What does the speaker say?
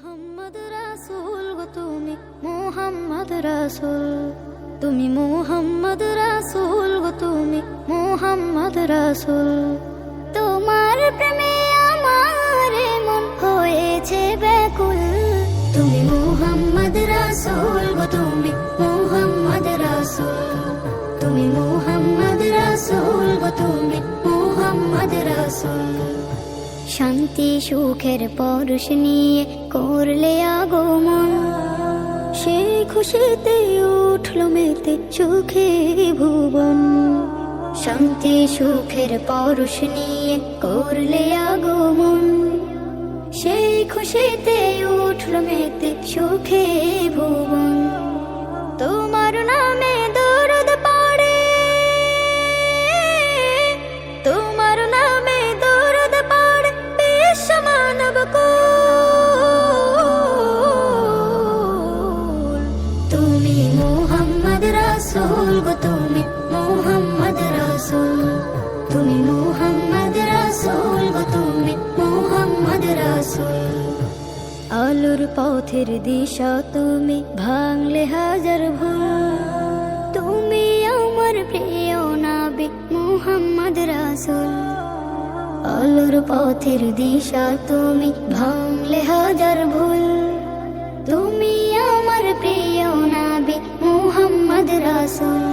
মোহাম্মদ রাসূল গো তুমি মোহাম্মদ রাসূল, তুমি মোহাম্মদ রাসূল গো তুমি মোহাম্মদ রাসূল। তোমার প্রেমে আমার মন হয়েছে ব্যাকুল, তুমি মোহাম্মদ রাসূল গো তুমি মোহাম্মদ রাসূল, তুমি মোহাম্মদ রাসূল গো তুমি মোহাম্মদ রাসূল। শান্তি সুখের পরশ নিয়ে করলে আগমন, সেই খুশিতে উঠল মেতে সুখে ভুবন। শান্তি সুখের পরশ নিয়ে করলে আগমন, সেই খুশিতে উঠল মেতে সুখে ভুবন। তোমার নামে দরুদ পড়ে, তোমার নামে দরুদ পড়ে বিশ্ব মানব কুল। তুমি মোহাম্মদ রাসূল গো তুমি মোহাম্মদ রাসূল, তুমি মোহাম্মদ রাসূল গো তুমি মোহাম্মদ রাসূল। আলোর পথের দিশা তুমি ভাঙলে হাজার ভুল, তুমি আমার প্রিয় নবী মোহাম্মদ রাসূল। আলোর পথের দিশা তুমি ভাঙলে হাজার ভুল, তুমি আমার প্রিয় নবী মোহাম্মদ রাসূল।